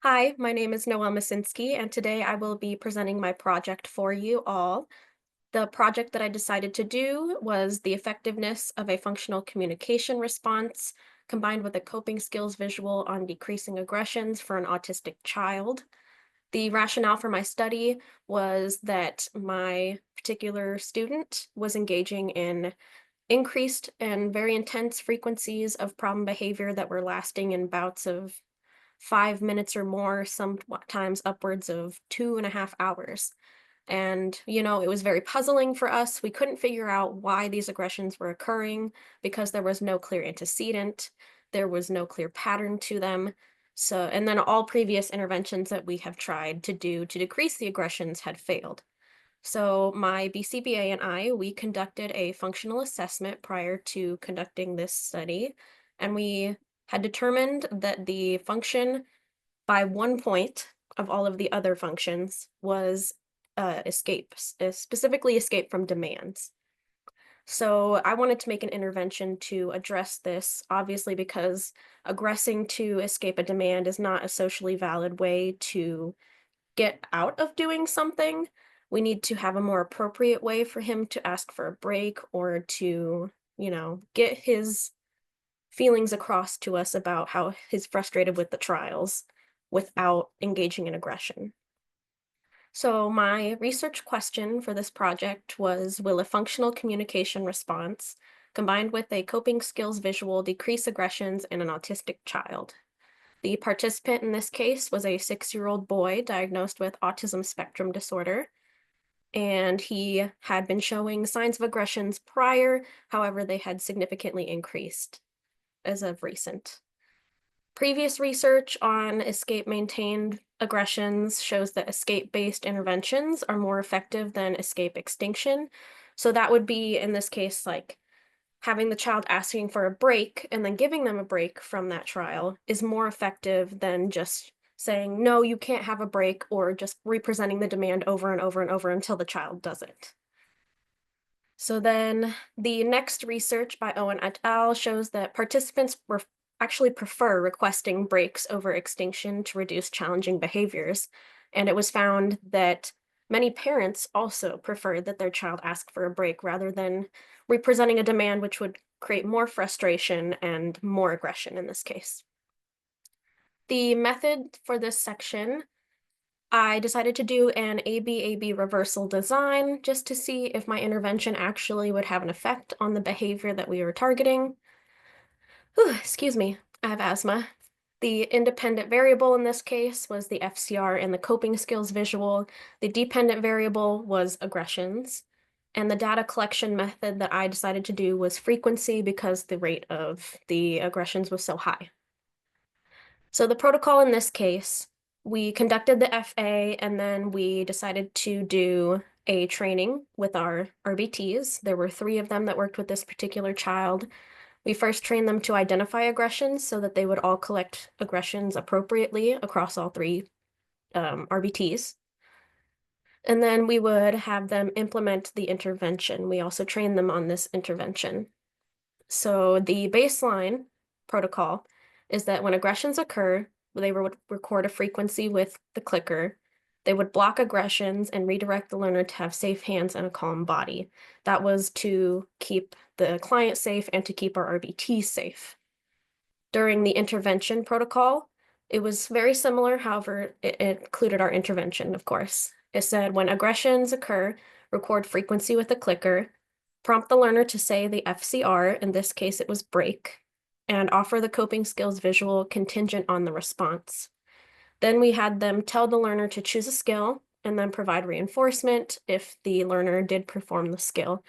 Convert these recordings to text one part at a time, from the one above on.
Hi, my name is Noelle Masinski, and today I will be presenting my project for you all. The project that I decided to do was the effectiveness of a functional communication response combined with a coping skills visual on decreasing aggressions for an autistic child. The rationale for my study was that my particular student was engaging in increased and very intense frequencies of problem behavior that were lasting in bouts of 5 minutes or more, sometimes upwards of 2.5 hours. And, it was very puzzling for us. We couldn't figure out why these aggressions were occurring because there was no clear antecedent, there was no clear pattern to them. So, and then all previous interventions that we have tried to do to decrease the aggressions had failed. So, my BCBA and we conducted a functional assessment prior to conducting this study, and we had determined that the function by 1 point of all of the other functions was escape, specifically escape from demands. So I wanted to make an intervention to address this, obviously, because aggressing to escape a demand is not a socially valid way to get out of doing something. We need to have a more appropriate way for him to ask for a break or to, get his feelings across to us about how he's frustrated with the trials without engaging in aggression. So, my research question for this project was, will a functional communication response combined with a coping skills visual decrease aggressions in an autistic child? The participant in this case was a 6-year-old boy diagnosed with autism spectrum disorder, and he had been showing signs of aggressions prior. However, they had significantly increased as of recent. Previous research on escape maintained aggressions shows that escape-based interventions are more effective than escape extinction. So that would be, in this case, like having the child asking for a break and then giving them a break from that trial is more effective than just saying, no, you can't have a break, or just representing the demand over and over and over until the child does it. So then the next research by Owen et al. Shows that participants actually prefer requesting breaks over extinction to reduce challenging behaviors. And it was found that many parents also preferred that their child ask for a break rather than representing a demand, which would create more frustration and more aggression in this case. The method for this section, I decided to do an AB-AB reversal design just to see if my intervention actually would have an effect on the behavior that we were targeting. Whew, excuse me, I have asthma. The independent variable in this case was the FCR and the coping skills visual. The dependent variable was aggressions. And the data collection method that I decided to do was frequency because the rate of the aggressions was so high. So the protocol in this case, we conducted the FA and then we decided to do a training with our RBTs. There were 3 of them that worked with this particular child. We first trained them to identify aggressions so that they would all collect aggressions appropriately across all 3 RBTs. And then we would have them implement the intervention. We also trained them on this intervention. So the baseline protocol is that when aggressions occur, they would record a frequency with the clicker. They would block aggressions and redirect the learner to have safe hands and a calm body. That was to keep the client safe and to keep our RBT safe. During the intervention protocol, it was very similar, however, it included our intervention, of course. It said when aggressions occur, record frequency with a clicker, prompt the learner to say the FCR, in this case it was break, and offer the coping skills visual contingent on the response. Then we had them tell the learner to choose a skill and then provide reinforcement if the learner did perform the skill.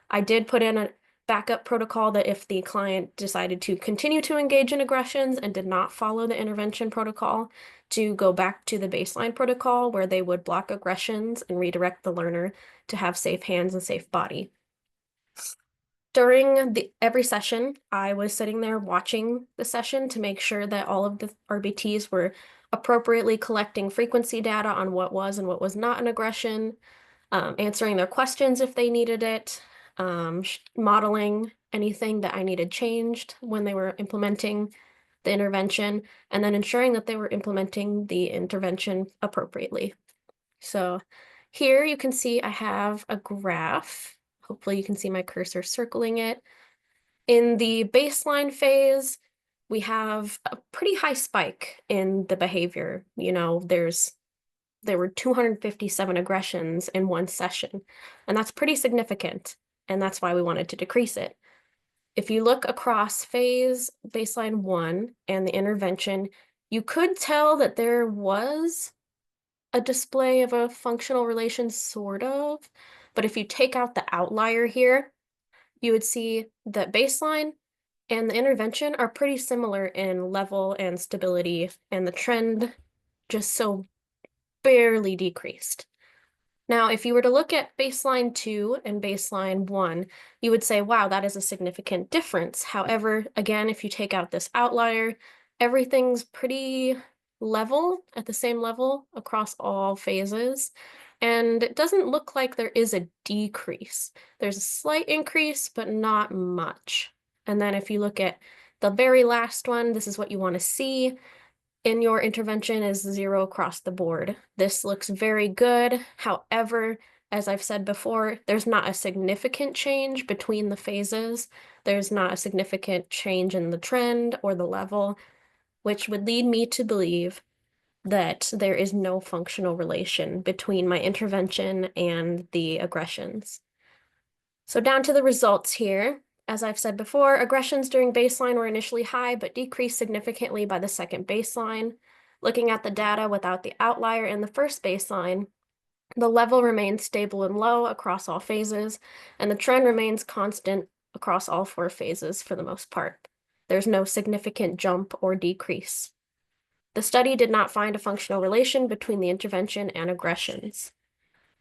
I did put in a backup protocol that if the client decided to continue to engage in aggressions and did not follow the intervention protocol, to go back to the baseline protocol where they would block aggressions and redirect the learner to have safe hands and safe body. During every session, I was sitting there watching the session to make sure that all of the RBTs were appropriately collecting frequency data on what was and what was not an aggression, answering their questions if they needed it, modeling anything that I needed changed when they were implementing the intervention, and then ensuring that they were implementing the intervention appropriately. So here you can see I have a graph. Hopefully you can see my cursor circling it. In the baseline phase, we have a pretty high spike in the behavior. There were 257 aggressions in one session, and that's pretty significant, and that's why we wanted to decrease it. If you look across phase baseline 1 and the intervention, you could tell that there was a display of a functional relation, sort of, but if you take out the outlier here, you would see that baseline and the intervention are pretty similar in level and stability, and the trend just so barely decreased. Now, if you were to look at baseline 2 and baseline 1, you would say, wow, that is a significant difference. However, again, if you take out this outlier, everything's pretty level, at the same level across all phases. And it doesn't look like there is a decrease. There's a slight increase, but not much. And then if you look at the very last one, this is what you want to see in your intervention is 0 across the board. This looks very good. However, as I've said before, there's not a significant change between the phases. There's not a significant change in the trend or the level, which would lead me to believe that there is no functional relation between my intervention and the aggressions. So down to the results here. As I've said before, aggressions during baseline were initially high, but decreased significantly by the second baseline. Looking at the data without the outlier in the first baseline, the level remains stable and low across all phases, and the trend remains constant across all 4 phases for the most part. There's no significant jump or decrease. The study did not find a functional relation between the intervention and aggressions.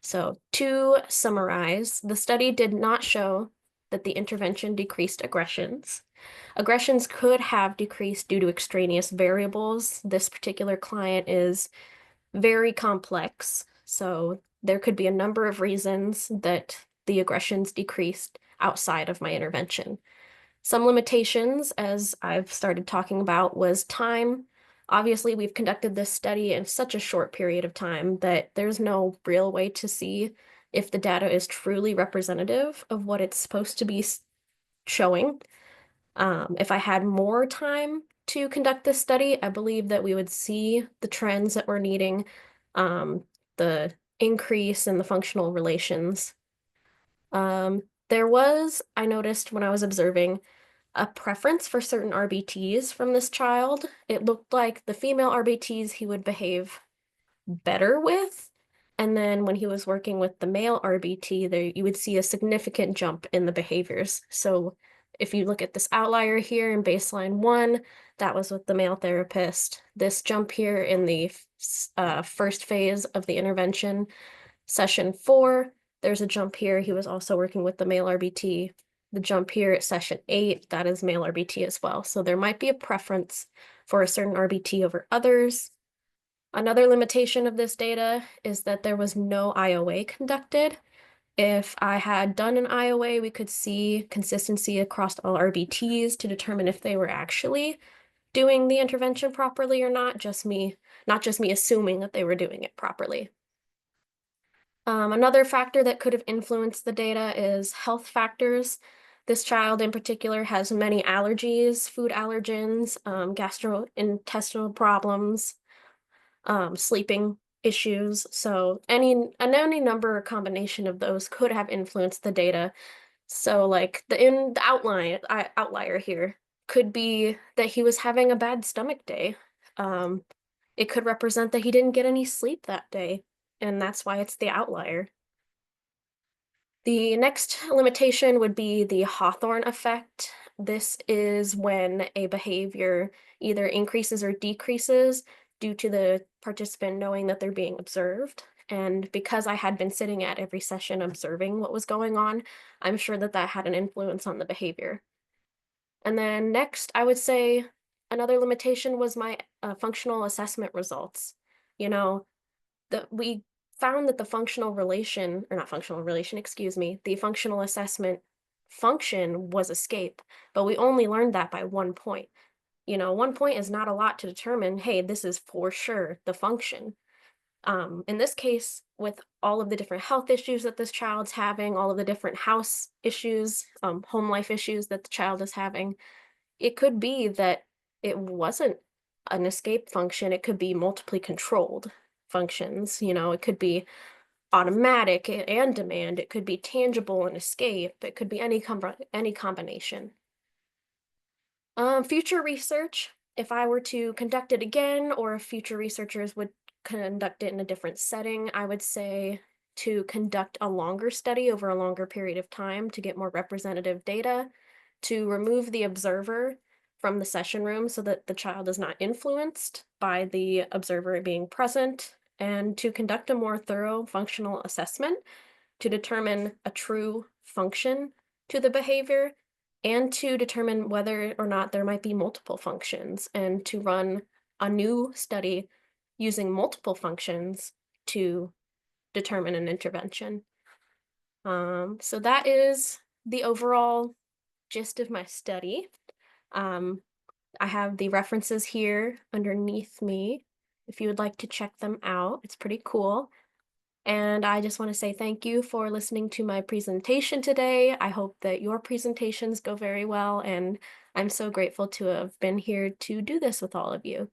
So to summarize, the study did not show that the intervention decreased aggressions. Aggressions could have decreased due to extraneous variables. This particular client is very complex, so there could be a number of reasons that the aggressions decreased outside of my intervention. Some limitations, as I've started talking about, was time. Obviously, we've conducted this study in such a short period of time that there's no real way to see if the data is truly representative of what it's supposed to be showing. If I had more time to conduct this study, I believe that we would see the trends that we're needing, the increase in the functional relations. There was, I noticed when I was observing, a preference for certain RBTs from this child. It looked like the female RBTs he would behave better with. And then when he was working with the male RBT, there you would see a significant jump in the behaviors. So if you look at this outlier here in baseline 1, that was with the male therapist. This jump here in the first phase of the intervention, session 4, there's a jump here. He was also working with the male RBT. The jump here at session 8, that is male RBT as well. So there might be a preference for a certain RBT over others. Another limitation of this data is that there was no IOA conducted. If I had done an IOA, we could see consistency across all RBTs to determine if they were actually doing the intervention properly or not just me assuming that they were doing it properly. Another factor that could have influenced the data is health factors. This child in particular has many allergies, food allergens, gastrointestinal problems, sleeping issues. So any number or combination of those could have influenced the data. So like the outlier here could be that he was having a bad stomach day. It could represent that he didn't get any sleep that day, and that's why it's the outlier. The next limitation would be the Hawthorne effect. This is when a behavior either increases or decreases due to the participant knowing that they're being observed. And because I had been sitting at every session observing what was going on, I'm sure that that had an influence on the behavior. And then next, I would say another limitation was my functional assessment results. You know, we found that the functional relation, or not functional relation, excuse me, the functional assessment function was escape, but we only learned that by 1 point. One point is not a lot to determine, hey, this is for sure the function. In this case, with all of the different health issues that this child's having, all of the different house issues, home life issues that the child is having, it could be that it wasn't an escape function. It could be multiply controlled functions. It could be automatic and demand. It could be tangible and escape. It could be any combination. Future research, if I were to conduct it again, or if future researchers would conduct it in a different setting, I would say to conduct a longer study over a longer period of time to get more representative data, to remove the observer from the session room so that the child is not influenced by the observer being present, and to conduct a more thorough functional assessment to determine a true function to the behavior and to determine whether or not there might be multiple functions and to run a new study using multiple functions to determine an intervention. So that is the overall gist of my study. Um, I have the references here underneath me if you would like to check them out. It's pretty cool. And I just want to say thank you for listening to my presentation today. I hope that your presentations go very well, and I'm so grateful to have been here to do this with all of you.